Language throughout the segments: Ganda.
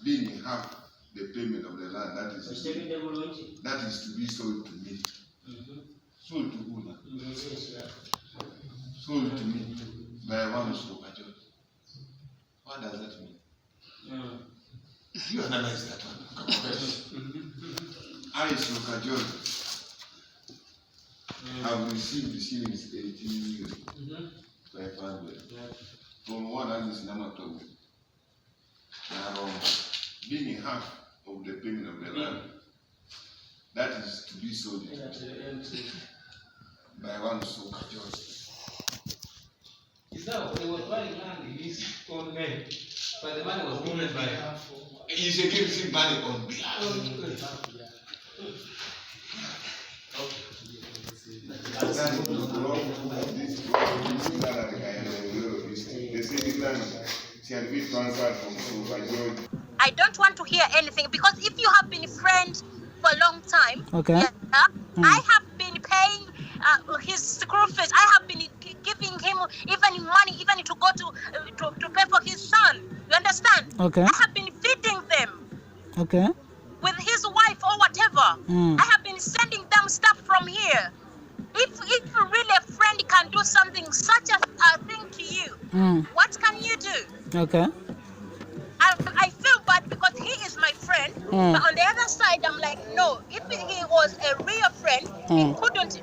being half the payment of the land that is to be sold to me. Sold to who now? Sold to me by one Slokajo. What does that mean? You analyze that one. I, Slokajo, have received the shillings 18,500 from one and is Namatogo. Being half of the payment of the land that is to be sold by one Slokajo. Is that they were buying land in his own name, but the money was given by half. He said he received money on behalf. I don't want to hear anything because if you have been friends for a long time, okay, I have been paying his school fees. I have been giving him even money, even to go to pay for his son. You understand? Okay. I have been feeding them. Okay. With his wife or whatever. I have been sending them stuff from here. If really a friend can do something such a thing to you, what can you do? Okay. I feel bad because he is my friend, but on the other side, I'm like, no. If he was a real friend, he couldn't,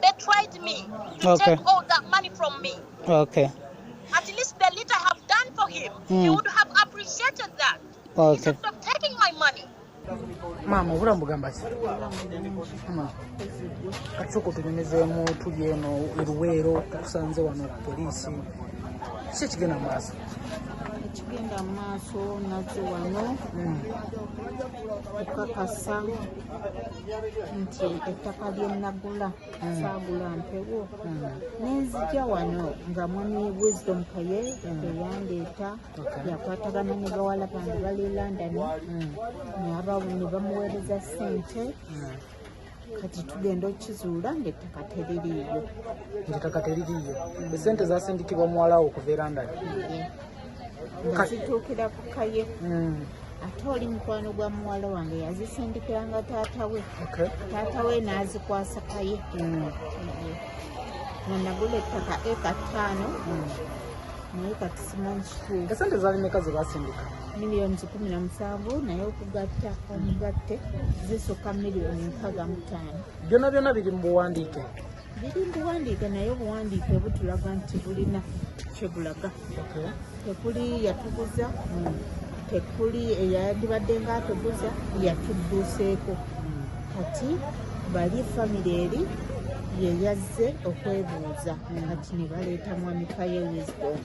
betrayed me to take all that money from me. Okay. At least the little I have done for him, he would have appreciated that. Okay. Instead of taking my money. Mama, what am I going to say? Katsoko tunyemezemu tuli eno Luwero tukusanze wano polisi. Si kigenda maaso. Kigenda maaso nazo wano. Okakasa nti ettaka Elyempewo Elyempewo. Nenzija wano nga mwami Wisdom Kaye yandeeta yakwatagana ne bawala bange bali London ne bamuweereza ssente. Kati tugenda okukizuula ng'ettaka teririiyo. Ettaka teririiyo. Essente zaasindikibwa muwalawo okuva e London. Nga zituukira ku Kaye. Ate oli mukwano gwa muwala wange yazisindikiranga taata we. Taata we n'azikwasa Kaye. Nagula ettaka eka 5 naye kati simanyi kituufu. Essente zaali mmeka ze baasindika? Millions 17 naye okugatta omugatte zisukka millions 65. Byonna biri mu buwandiike. Biri mu buwandiike naye obuwandiike butulaga nti bulina kye bulaga. Tekuli yatuguza, tekuli eyandibadde nga atuguza yatudduuseeko. Kati bali famire eri ye yazze okwebuuza kati ne baleeta mwami Kaye Wisdom.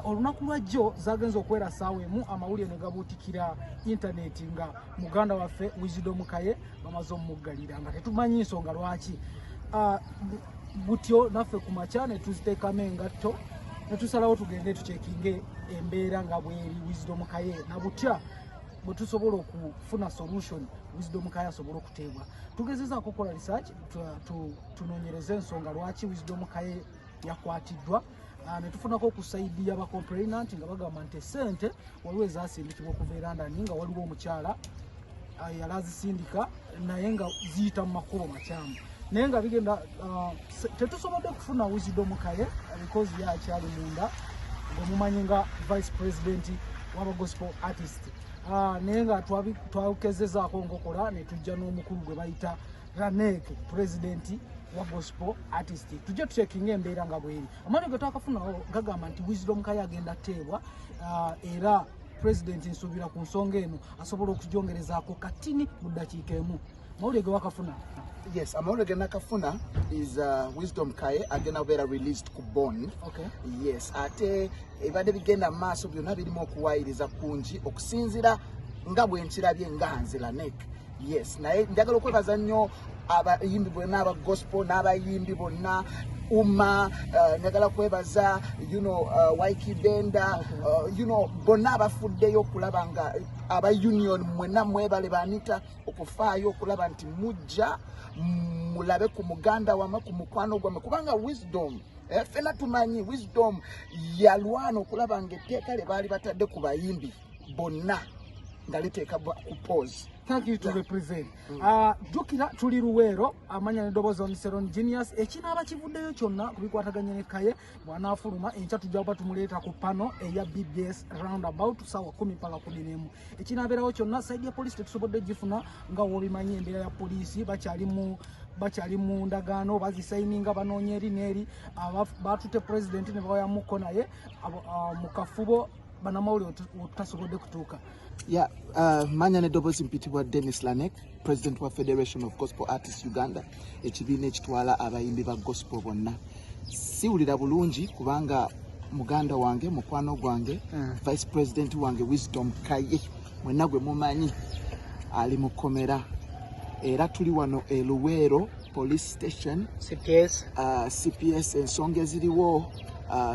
Olunaku lwa jjo zagenze okwera saawa emu amawulire ne gabuutikira intaneti nga muganda waffe Wisdom Kaye bamaze omuggalira nga tetumanyi nsonga lwaki. Butyo naffe ku makya ne tuziteekamu engatto ne tusalawo tugende tucekinge embeera nga bweri Wisdom Kaye na butya bwe tusobola okufuna solution Wisdom Kaye asobola okuteebwa. Tugezezaako okukola research tunoonyereze ensonga lwaki Wisdom Kaye yakwatiddwa. Netufunako okusaidiya aba complainant nga bagamba nti essente waliwo ezaasindikibwa okuva e London nga waliwo omukyala yali azisindika naye nga ziyita mu makubo makyamu. Naye nga bigenda tetusobodde kufuna Wisdom Kaye because yakyali munda ng'omumanyi nga vice president w'aba gospel artist. Naye nga twakezezaako ngokola ne tujja n'omukulu gwe bayita Ranek president wa gospel artist. Tujja tucekinga embeera nga bweri. Amanya ge twakafunawo gagamba nti Wisdom Kaye agenda teebwa era president nsuubira ku nsonga eno asobola okujongerezaako katini mu ddakiika emu. Mawulire ge wakafuna? Yes, amawulire ge nakafuna is Wisdom Kaye agenda kubeera released ku bond. Okay. Yes, ate ebadde bigenda maaso byonna birimu okuwaayiriza kungi okusinzira nga bwe nkirabye nga nze Lanek. Yes, naye njagala okwebaza nnyo abayimbi bonna aba gospel n'abayimbi bonna njagala kwebaza Waiki Benda bonna abafuddeyo okulaba nga aba union mwenna mwebale banita okufaayo okulaba nti mujja mulabe ku muganda wama ku mukwano gwame kubanga Wisdom Fena tumanyi Wisdom yalwana okulaba ng'etteeka lye baali batadde ku bayimbi bonna nga liteeka ku pause. Thank you to represent. Jukira tuli Luwero amanya n'eddoboozi Oniseron Genius ekinaaba kivuddeyo kyonna kubikwataganya ne Kaye bw'anaafuluma enkya tujja kuba tumuleeta ku pano eya BBS roundabout ssaawa 10 mpaka 11. Ekinaabeerawo kyonna sayidi ya poliisi tetusobodde gifuna nga w'obimanyi embeera ya poliisi bakyali mu ndagaano bazisayininga banoonya eri n'eri baatute pulezidenti ne bawayamuko naye mu kafubo banamawulire tutasobodde kutuuka. Yeah, manya n'eddoboozi mpitibwa Dennis Lanek, President wa Federation of Gospel Artists Uganda, ekibiina ekitwala abayimbi ba gospel bonna. Siwulira bulungi kubanga muganda wange, mukwano gwange, Vice President wange Wisdom Kaye, mwenna gwe mumanyi, ali mu kkomera. Era tuli wano e Luwero Police Station, CPS ensonga eziriwo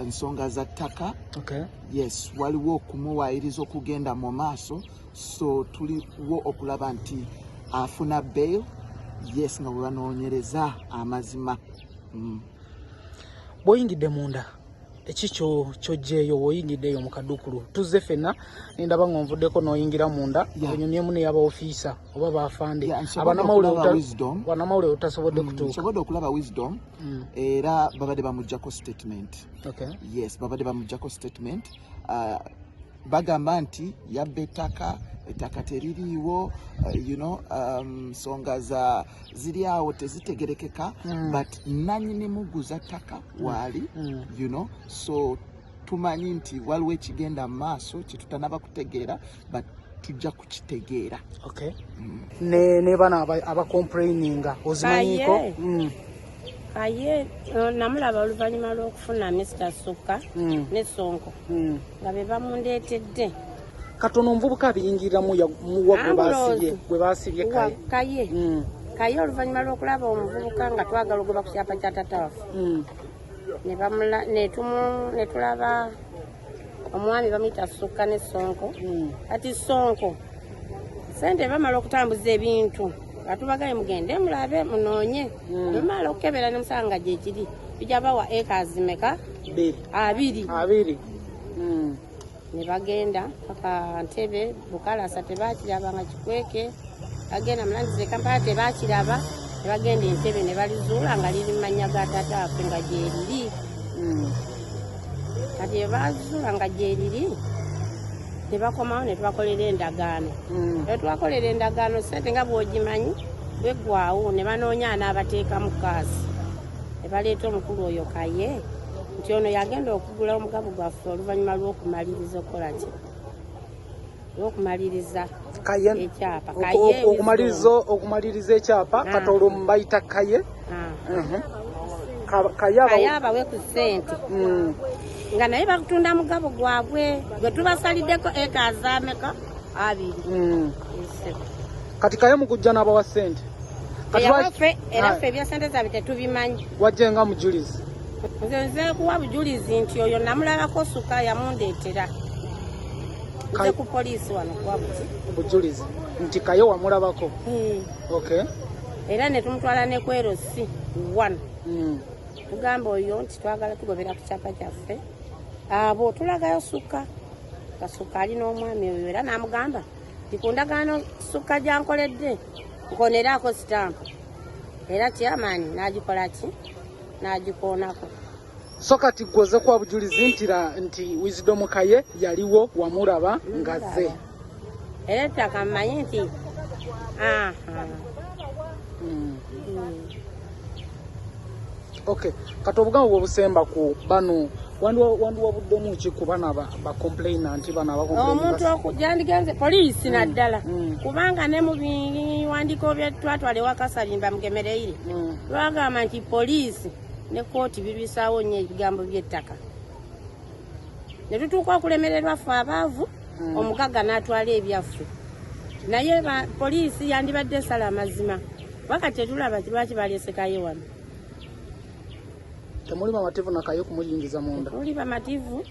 nsonga za ttaka. Okay. Yes, waliwo okumuwaayiriza okugenda mu maaso, so tuliwo okulaba nti afuna bail. Yes, nga bwe banoonyereza amazima. Bw'oyingidde munda eki ky'oggyeyo bw'oyingiddeyo mu kaduukulu tuzze ffenna nendaba ng'onvuddeko n'oyingira munda onyumyemu n'ey'abaofiisa oba baafande banamawulire utasobodde kutuuka. Nsobodde okulaba Wisdom era babadde bamuggyako statement. Okay. Yes, babadde bamuggyako statement. Bagamba nti yabba ettaka teririiwo, nsonga ziri awo tezitegerekeka, but nannyini muguza ttaka waali, so tumanyi nti waliwo ekigenda mu maaso kye tutanaba kutegeera, but tujja kukitegeera. Okay. Ne bana abacomplaininga ozimanyiko? Kaye namulaba oluvannyuma lw'okufuna Mr. Sukka ne Sonko nga be bamundeetedde. Katono omuvubuka abiyingiriramu gwe baasibye Kaye oluvannyuma lw'okulaba omuvubuka nga twagala ogoba ku kyapa kya taata waffe ne tulaba omwami bamuyita Sukka ne Sonko. Kati Sonko sente bamala okutambuza ebintu batubagaye mugende mulabe munoonye bamala okukebera ne musanga gye kiri bijja bawa acres meka 2 ne bagenda paka Ntebe Bukalasa tebakiraba nga Kikweke agenda Mulangiza Kampala tebakiraba ne bagenda Ntebe ne balizuula nga liri manya ga taata waffe nga gye liri. Kati bazuula nga gye liri ne bakomawo ne tubakolera endagaano. Twakolera endagaano sente nga bw'ogimanyi bweggwaawo ne banoonya n'abateeka mu kaasi ne baleeta omukulu oyo Kaye nti ono yagenda okugula omugabo gwaffe oluvannyuma lw'okumaliriza okukola ki lw'okumaliriza ekyapa okumaliriza ekyapa kati olwo mbayita Kaye. Kaye abawe ku ssente nga naye bakutunda mugabo gwabwe gwe tubasaliddeko acres ameka 2. Kati Kaye mukujja n'abawa ssente era ffe ebya ssente zaabwe tetubimanyi. Wajje nga mujulizi? Nze kuwa bujulizi nti oyo namulabako Sukka yamundeetera. Nze ku poliisi wano kuwa bujulizi nti Kaye wamulabako? Okay. Era ne tumutwala ne kwero si 1. Tugamba oyo nti twagala tugobera ku kyapa kyaffe abo tulagayo Sukka. Kasukka ali n'omwami oyo era n'amugamba nti ku ndagaano Sukka gyankoledde nkonerako sitampu era kyamaanyi n'agikola ki n'agikoonako. So kati gwoze kwa bujulizi nti Wisdom Kaye yaliwo wamulaba ngazze era ttaka mmanyi nti Okay, kati obugambo bwebusemba ku bano wandiwabuddemu ki ku bana bacomplainant bana omuntu okujyandigenze poliisi naddala kubanga ne mu biwandiiko bye twatwala ewa Kasalimba Mugemereire twagamba nti poliisi ne kooti birwisaawo nnyo ebigambo by'ettaka ne tutuuka okulemererwa ffe abaavu omugaga n'atwala ebyaffe naye poliisi yandibadde esala amazima wakati tetulaba lwaki baleese Kaye wano. Temuli bamativu na Kaye kumuyingiza munda? Tuli bamativu.